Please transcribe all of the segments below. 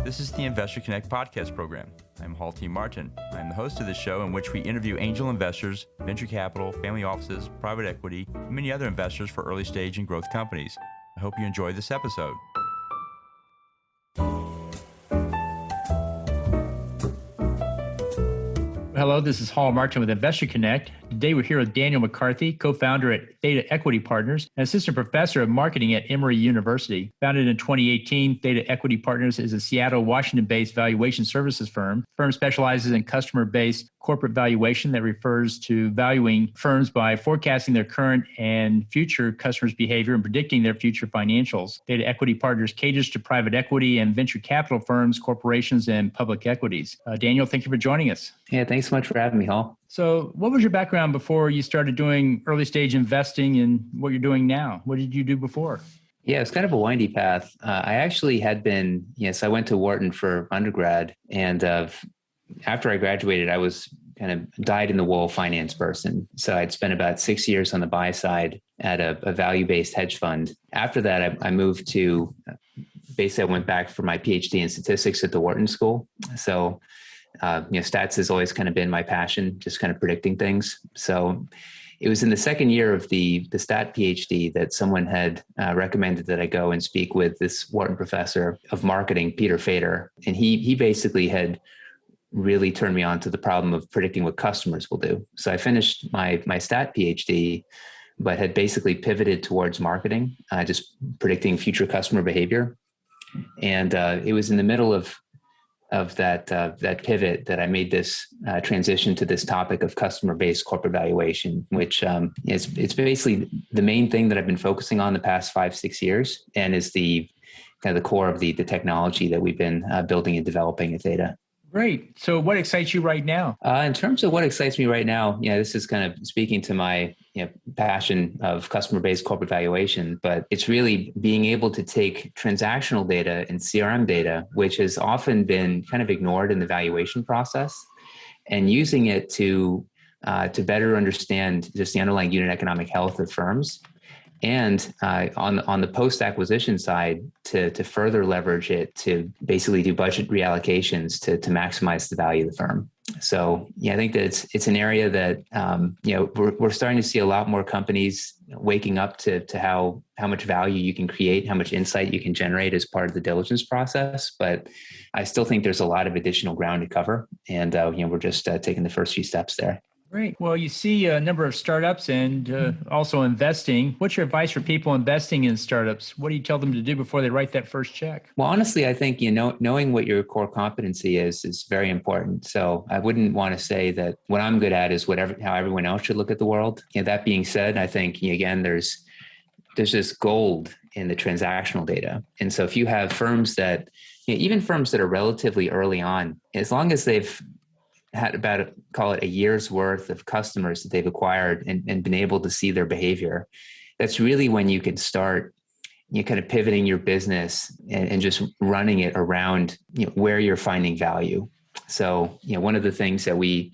This is the Investor Connect podcast program. I'm Hall T. Martin. I'm the host of this show in which we interview angel investors, venture capital, family offices, private equity, and many other investors for early stage and growth companies. I hope you enjoy this episode. Hello, this is Hall Martin with Investor Connect. Today we're here with Daniel McCarthy, co-founder at Theta Equity Partners, and assistant professor of marketing at Emory University. Founded in 2018, Theta Equity Partners is a Seattle, Washington-based valuation services firm. The firm specializes in customer-based corporate valuation that refers to valuing firms by forecasting their current and future customers' behavior and predicting their future financials. Theta Equity Partners caters to private equity and venture capital firms, corporations, and public equities. Daniel, thank you for joining us. Yeah, thanks so much for having me, Hall. So what was your background before you started doing early stage investing and what you're doing now? What did you do before? Yeah, it's kind of a windy path. I actually had been, I went to Wharton for undergrad. And after I graduated, I was kind of dyed-in-the-wool finance person. So I'd spent about 6 years on the buy side at a value-based hedge fund. After that, I moved to, basically I went back for my PhD in statistics at the Wharton School. So stats has always kind of been my passion, just kind of predicting things. So it was in the second year of the stat PhD that someone had recommended that I go and speak with this Wharton professor of marketing, Peter Fader. And he basically had really turned me on to the problem of predicting what customers will do. So I finished my stat PhD, but had basically pivoted towards marketing, just predicting future customer behavior. And it was in the middle of that pivot that I made this transition to this topic of customer-based corporate valuation, which it's basically the main thing that I've been focusing on the past 5-6 years, and is the kind of the core of the technology that we've been building and developing at Theta. Great. So what excites you right now? In terms of what excites me right now, this is kind of speaking to my passion of customer-based corporate valuation, but it's really being able to take transactional data and CRM data, which has often been kind of ignored in the valuation process, and using it to better understand just the underlying unit economic health of firms. And on the post-acquisition side, to further leverage it to basically do budget reallocations to maximize the value of the firm. So I think that it's an area that we're starting to see a lot more companies waking up to how much value you can create, how much insight you can generate as part of the diligence process. But I still think there's a lot of additional ground to cover, and we're just taking the first few steps there. Great. Well, you see a number of startups and also investing. What's your advice for people investing in startups? What do you tell them to do before they write that first check? Well, honestly, I think knowing what your core competency is very important. So I wouldn't want to say that what I'm good at is how everyone else should look at the world. That being said, I think again there's just gold in the transactional data. And so if you have firms that even firms that are relatively early on, as long as they've had about, call it a year's worth of customers that they've acquired and been able to see their behavior, that's really when you can start kind of pivoting your business and just running it around where you're finding value. So one of the things that we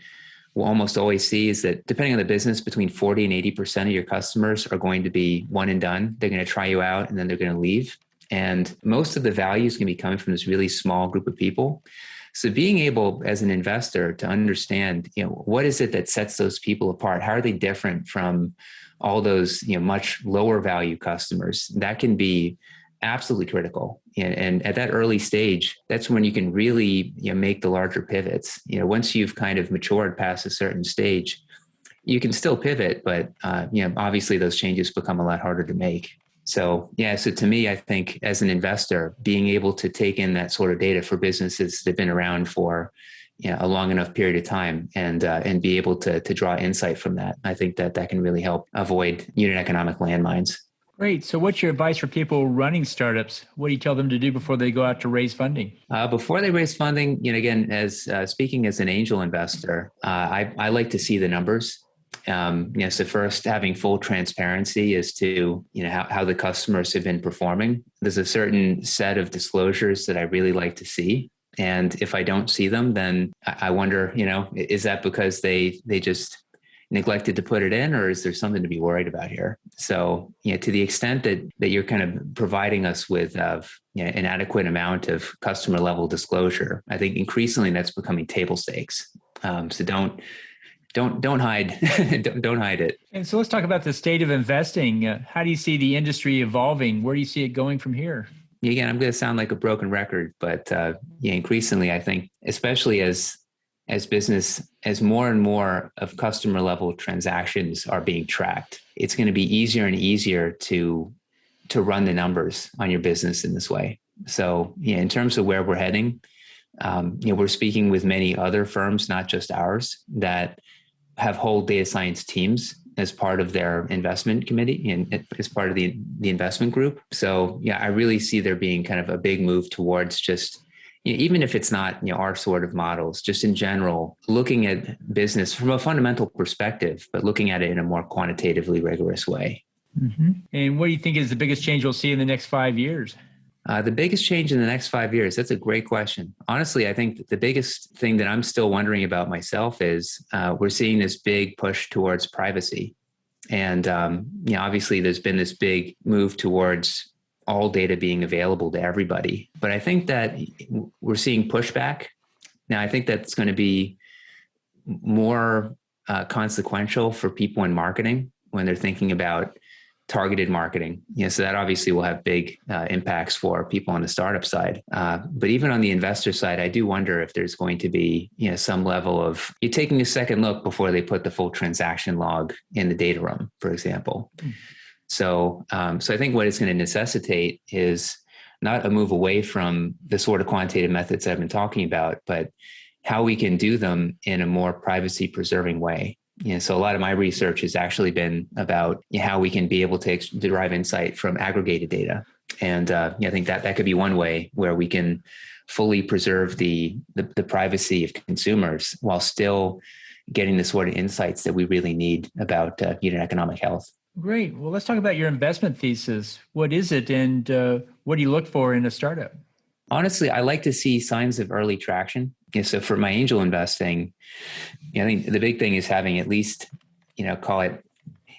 will almost always see is that depending on the business, between 40 and 80% of your customers are going to be one and done. They're going to try you out and then they're going to leave. And most of the value is going to be coming from this really small group of people. So being able as an investor to understand, what is it that sets those people apart? How are they different from all those, much lower value customers? That can be absolutely critical. And at that early stage, that's when you can really make the larger pivots. Once you've kind of matured past a certain stage, you can still pivot, but obviously those changes become a lot harder to make. So to me, I think as an investor, being able to take in that sort of data for businesses that have been around for a long enough period of time and be able to draw insight from that, I think that can really help avoid unit economic landmines. Great. So what's your advice for people running startups? What do you tell them to do before they go out to raise funding? Before they raise funding, again, as speaking as an angel investor, I like to see the numbers. So first, having full transparency as to how the customers have been performing. There's a certain set of disclosures that I really like to see, and if I don't see them, then I wonder, is that because they just neglected to put it in, or is there something to be worried about here? So, to the extent that you're kind of providing us with an adequate amount of customer level disclosure, I think increasingly that's becoming table stakes. So don't hide, don't hide it. And so let's talk about the state of investing. How do you see the industry evolving? Where do you see it going from here? Again, I'm going to sound like a broken record, but increasingly, I think, especially as more and more of customer level transactions are being tracked, it's going to be easier and easier to run the numbers on your business in this way. So, in terms of where we're heading, we're speaking with many other firms, not just ours, that have whole data science teams as part of their investment committee and as part of the investment group. So I really see there being kind of a big move towards just, even if it's not our sort of models, just in general, looking at business from a fundamental perspective, but looking at it in a more quantitatively rigorous way. Mm-hmm. And what do you think is the biggest change we'll see in the next 5 years? The biggest change in the next 5 years, that's a great question. Honestly, I think the biggest thing that I'm still wondering about myself is we're seeing this big push towards privacy. And, obviously there's been this big move towards all data being available to everybody. But I think that we're seeing pushback. Now, I think that's going to be more consequential for people in marketing when they're thinking about targeted marketing. So that obviously will have big impacts for people on the startup side. But even on the investor side, I do wonder if there's going to be some level of you taking a second look before they put the full transaction log in the data room, for example. So I think what it's going to necessitate is not a move away from the sort of quantitative methods I've been talking about, but how we can do them in a more privacy preserving way. So a lot of my research has actually been about how we can be able to derive insight from aggregated data. And I think that could be one way where we can fully preserve the privacy of consumers while still getting the sort of insights that we really need about unit economic health. Great. Well, let's talk about your investment thesis. What is it, and what do you look for in a startup? Honestly, I like to see signs of early traction. So for my angel investing, I think the big thing is having at least, call it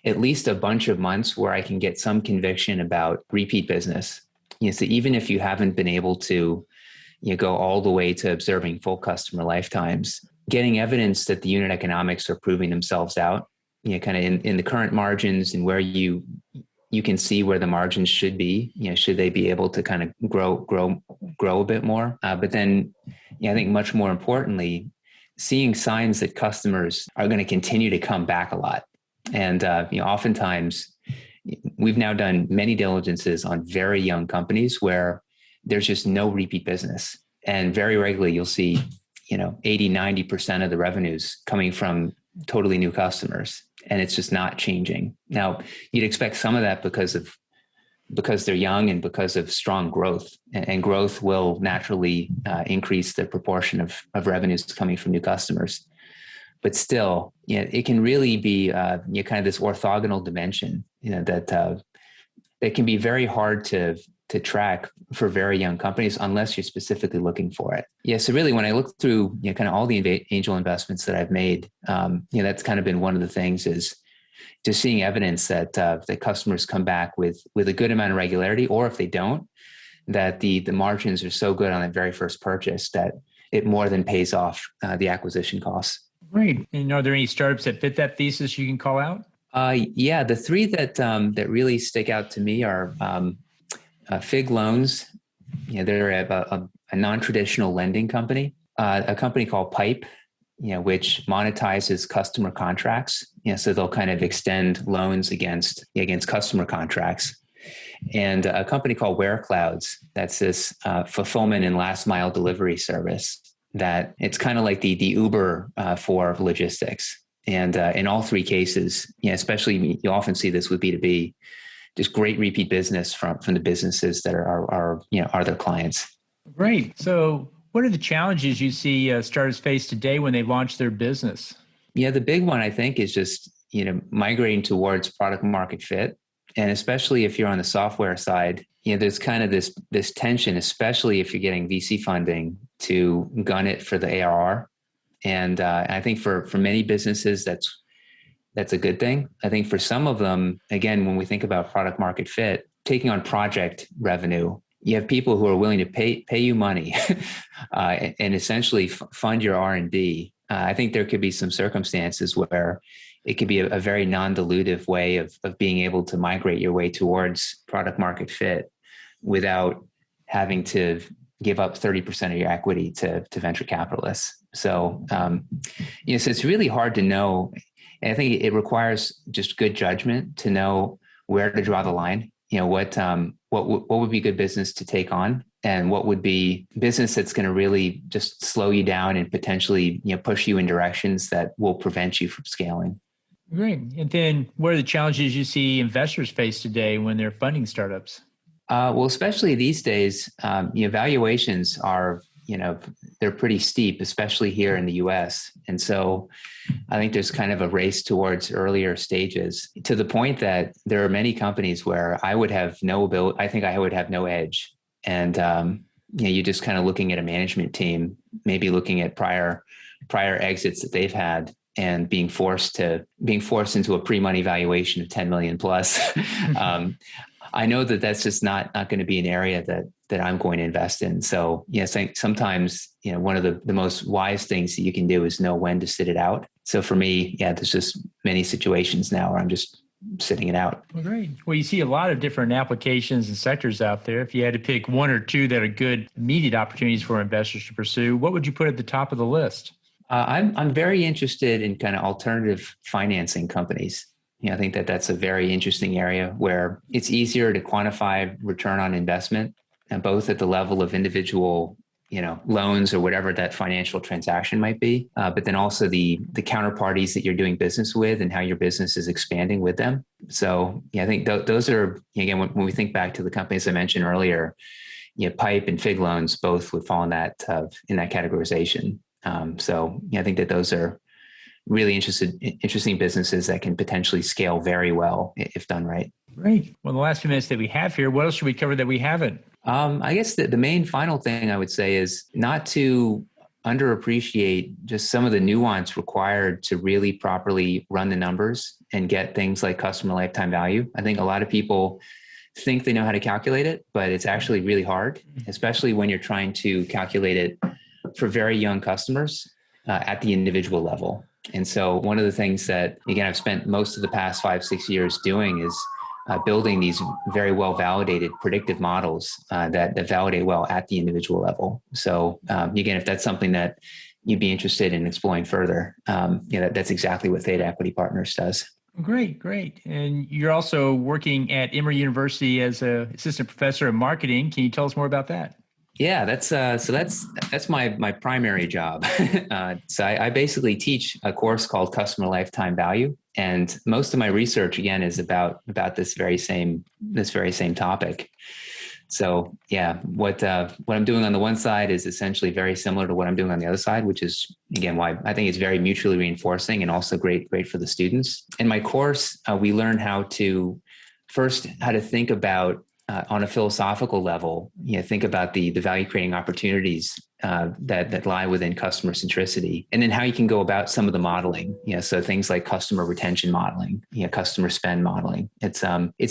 at least a bunch of months where I can get some conviction about repeat business. So even if you haven't been able to go all the way to observing full customer lifetimes, getting evidence that the unit economics are proving themselves out, kind of in the current margins and where you can see where the margins should be, should they be able to kind of grow a bit more. But then I think much more importantly, seeing signs that customers are going to continue to come back a lot. And oftentimes we've now done many diligences on very young companies where there's just no repeat business. And very regularly you'll see, 80, 90% of the revenues coming from totally new customers. And it's just not changing. Now, you'd expect some of that because they're young and because of strong growth, and growth will naturally increase the proportion of revenues coming from new customers. But still, it can really be kind of this orthogonal dimension, that can be very hard to track for very young companies unless you're specifically looking for it. So really, when I look through kind of all the angel investments that I've made, that's kind of been one of the things is just seeing evidence that the customers come back with a good amount of regularity, or if they don't, that the margins are so good on that very first purchase that it more than pays off the acquisition costs. Great. And are there any startups that fit that thesis you can call out? The three that really stick out to me are Fig Loans. They're a non-traditional lending company. A company called Pipe, which monetizes customer contracts. So they'll kind of extend loans against customer contracts. And a company called WearClouds, that's this fulfillment and last mile delivery service that it's kind of like the Uber for logistics. And in all three cases, especially you often see this with B2B, just great repeat business from the businesses that are their clients. Great. So what are the challenges you see startups face today when they launch their business? The big one, I think, is just, migrating towards product market fit. And especially if you're on the software side, there's kind of this tension, especially if you're getting VC funding, to gun it for the ARR. And I think for many businesses, that's a good thing. I think for some of them, again, when we think about product market fit, taking on project revenue, you have people who are willing to pay you money and essentially fund your R&D. I think there could be some circumstances where it could be a very non-dilutive way of being able to migrate your way towards product market fit without having to give up 30% of your equity to venture capitalists. So, so it's really hard to know. And I think it requires just good judgment to know where to draw the line. What would be good business to take on, and what would be business that's going to really just slow you down and potentially push you in directions that will prevent you from scaling. Great. And then what are the challenges you see investors face today when they're funding startups? Well, especially these days, valuations are, they're pretty steep, especially here in the US. And so I think there's kind of a race towards earlier stages, to the point that there are many companies where I would have no ability, I think I would have no edge. And, you're just kind of looking at a management team, maybe looking at prior exits that they've had, and being forced into a pre-money valuation of 10 million plus. I know that that's just not going to be an area that I'm going to invest in. So yes, I think sometimes, one of the most wise things that you can do is know when to sit it out. So for me, there's just many situations now where I'm just sitting it out. Well, great. Well, you see a lot of different applications and sectors out there. If you had to pick one or two that are good immediate opportunities for investors to pursue, what would you put at the top of the list? I'm very interested in kind of alternative financing companies. I think that's a very interesting area where it's easier to quantify return on investment, and both at the level of individual, loans or whatever that financial transaction might be, but then also the counterparties that you're doing business with and how your business is expanding with them. So I think those are, again, when we think back to the companies I mentioned earlier, Pipe and Fig Loans both would fall in that categorization. I think that those are really interesting businesses that can potentially scale very well if done right. Great. Well, the last few minutes that we have here, what else should we cover that we haven't? I guess the main final thing I would say is not to underappreciate just some of the nuance required to really properly run the numbers and get things like customer lifetime value. I think a lot of people think they know how to calculate it, but it's actually really hard, especially when you're trying to calculate it for very young customers at the individual level. And so one of the things that, again, I've spent most of the past 5-6 years doing is building these very well validated predictive models that validate well at the individual level. So again, if that's something that you'd be interested in exploring further, that's exactly what Theta Equity Partners does. Great. And you're also working at Emory University as an assistant professor of marketing. Can you tell us more about that? Yeah, that's my primary job. So I basically teach a course called Customer Lifetime Value, and most of my research again is about this very same topic. So yeah, what I'm doing on the one side is essentially very similar to what I'm doing on the other side, which is again why I think it's very mutually reinforcing and also great for the students. In my course, we learn how to think about on a philosophical level, think about the value creating opportunities that lie within customer centricity, and then how you can go about some of the modeling. So things like customer retention modeling, customer spend modeling. It's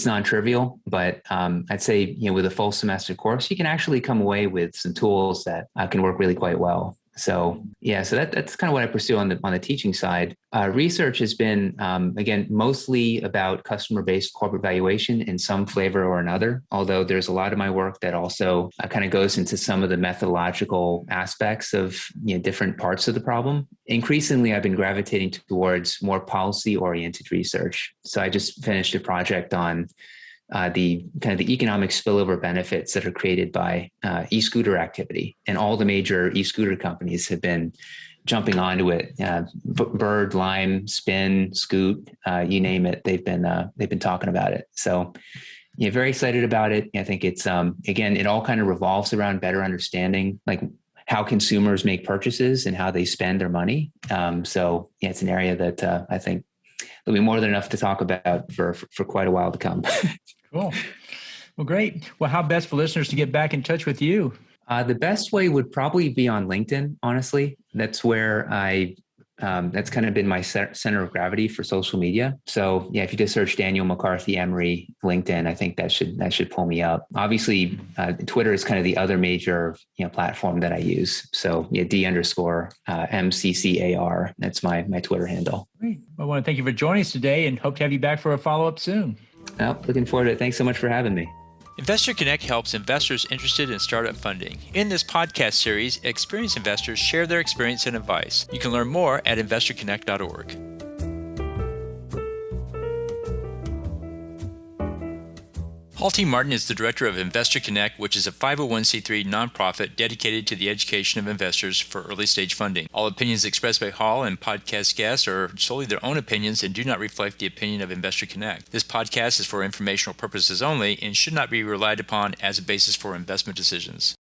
non-trivial, but I'd say with a full semester course, you can actually come away with some tools that can work really quite well. So that's kind of what I pursue on the teaching side. Research has been, again, mostly about customer-based corporate valuation in some flavor or another, although there's a lot of my work that also kind of goes into some of the methodological aspects of different parts of the problem. Increasingly, I've been gravitating towards more policy-oriented research. So I just finished a project on the economic spillover benefits that are created by e-scooter activity, and all the major e-scooter companies have been jumping onto it. Bird, Lime, Spin, Scoot, you name it, they've been talking about it. So very excited about it. I think it's again, it all kind of revolves around better understanding like how consumers make purchases and how they spend their money. So it's an area that I think there'll be more than enough to talk about for quite a while to come. Cool. Well, great. Well, how best for listeners to get back in touch with you? The best way would probably be on LinkedIn, honestly. That's where I That's kind of been my center of gravity for social media. So yeah, if you just search Daniel McCarthy, Emory, LinkedIn, I think that should pull me up. Obviously, Twitter is kind of the other major platform that I use. So yeah, D_MCCAR. That's my Twitter handle. Great. I want to thank you for joining us today and hope to have you back for a follow-up soon. Looking forward to it. Thanks so much for having me. Investor Connect helps investors interested in startup funding. In this podcast series, experienced investors share their experience and advice. You can learn more at investorconnect.org. Paul T. Martin is the director of Investor Connect, which is a 501c3 nonprofit dedicated to the education of investors for early-stage funding. All opinions expressed by Hall and podcast guests are solely their own opinions and do not reflect the opinion of Investor Connect. This podcast is for informational purposes only and should not be relied upon as a basis for investment decisions.